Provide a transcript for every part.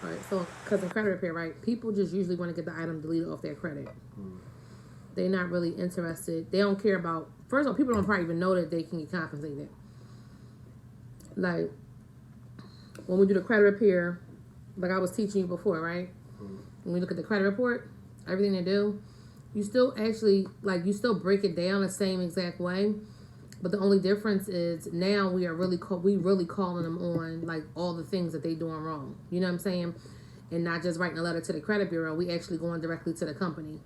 All right, so because of credit repair, right? People just usually want to get the item deleted off their credit. They're not really interested. They don't care about. First of all, people don't probably even know that they can get compensated. Like when we do the credit repair, like I was teaching you before, right? When we look at the credit report, everything they do, you still actually you still break it down the same exact way. But the only difference is now we are really calling them on like all the things that they doing wrong. You know what I'm saying? And not just writing a letter to the credit bureau. We actually going directly to the company.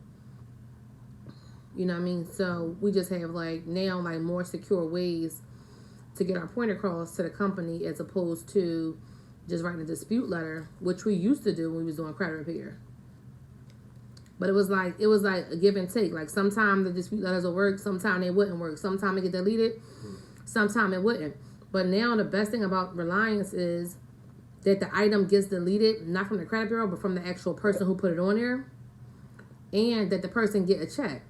You know what I mean? So we just have now more secure ways to get our point across to the company as opposed to just writing a dispute letter, which we used to do when we was doing credit repair. But it was like a give and take. Like sometimes the dispute letters will work, sometimes they wouldn't work. Sometimes they get deleted, sometimes it wouldn't. But now the best thing about Reliance is that the item gets deleted, not from the credit bureau, but from the actual person who put it on there, and that the person get a check.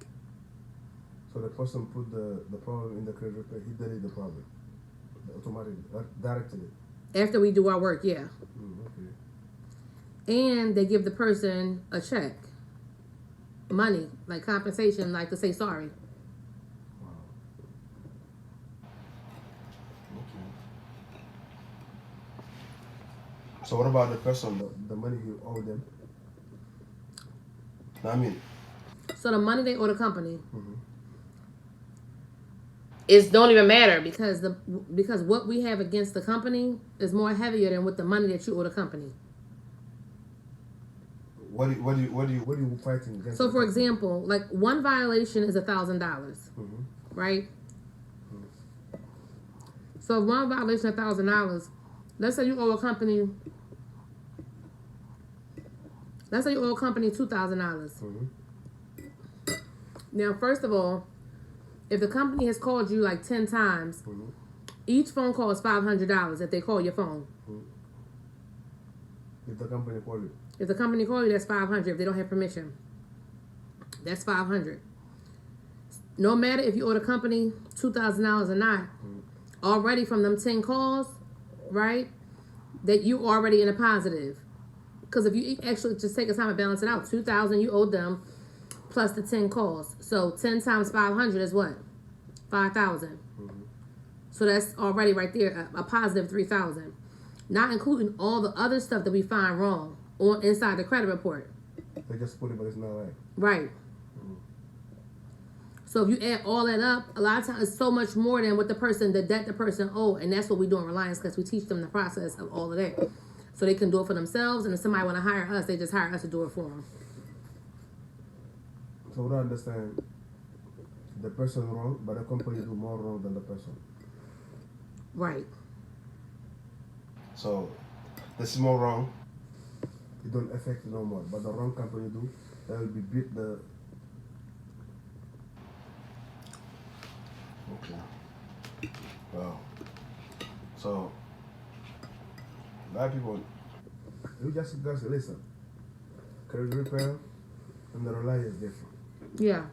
So the person put the problem in the credit repair, he deleted the problem automatically, directly. After we do our work, yeah. Okay. And they give the person a check. Money, like compensation, like to say sorry. Wow. Okay. So what about the person, the money you owe them? I mean. So the money they owe the company, it don't even matter because what we have against the company is more heavier than with the money that you owe the company. What are you fighting against? So, for example, like one violation is $1,000, right? So, if one violation is $1,000, let's say you owe a company $2,000. Now, first of all, if the company has called you 10 times, each phone call is $500 if they call your phone. If the company call you. If the company call you, that's $500. If they don't have permission, that's $500. No matter if you owe the company $2,000 or not, already from them 10 calls, right, that you already in a positive. Because if you actually just take a time to balance it out, $2,000 you owe them plus the 10 calls. So 10 times 500 is what? 5,000. So that's already right there a positive 3,000. Not including all the other stuff that we find wrong inside the credit report. They just put it, but it's not right. Right. So if you add all that up, a lot of times it's so much more than what the debt the person owed. And that's what we do in Reliance because we teach them the process of all of that. So they can do it for themselves. And if somebody want to hire us, they just hire us to do it for them. So what I understand, the person wrong, but the company do more wrong than the person. Right. So this is more wrong. It don't affect no more. But the wrong company do, that will be beat the. Okay. Wow. So a lot of people, you just listen. Credit repair and the Reliance is different. Yeah.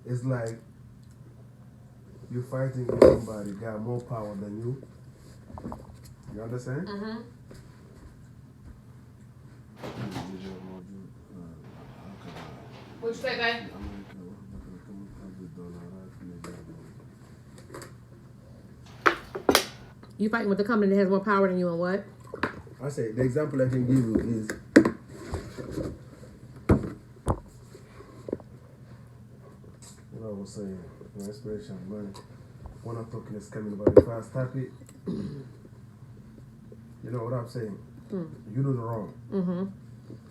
It's like you're fighting with somebody got more power than you. You understand? What'd you say, babe? You fighting with the company that has more power than you and what? I say the example I can give you is what I was saying, my inspiration, man. When I'm talking is coming, but if I stop it, you know what I'm saying? You do the wrong.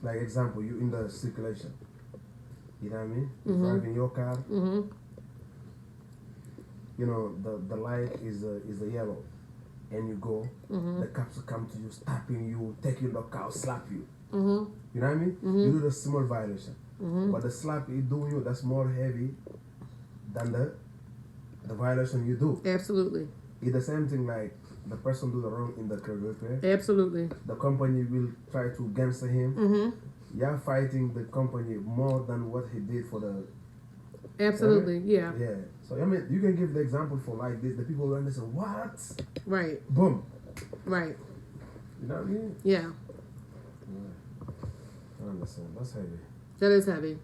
Like example, you in the circulation. You know what I mean? You're driving your car. You know the light is a yellow, and you go. The cops will come to you, stopping you, taking the car, slap you. You know what I mean? You do the small violation, but the slap you doing you that's more heavy than the violation you do. Absolutely. It's the same thing like the person do the wrong in the credit repair. Absolutely. The company will try to against him. You're fighting the company more than what he did for the. Absolutely, yeah. Yeah. So I mean, you can give the example for like this. The people will understand what. Right. Boom. Right. You know what I mean? Yeah. Yeah. understand. That's heavy. That is heavy.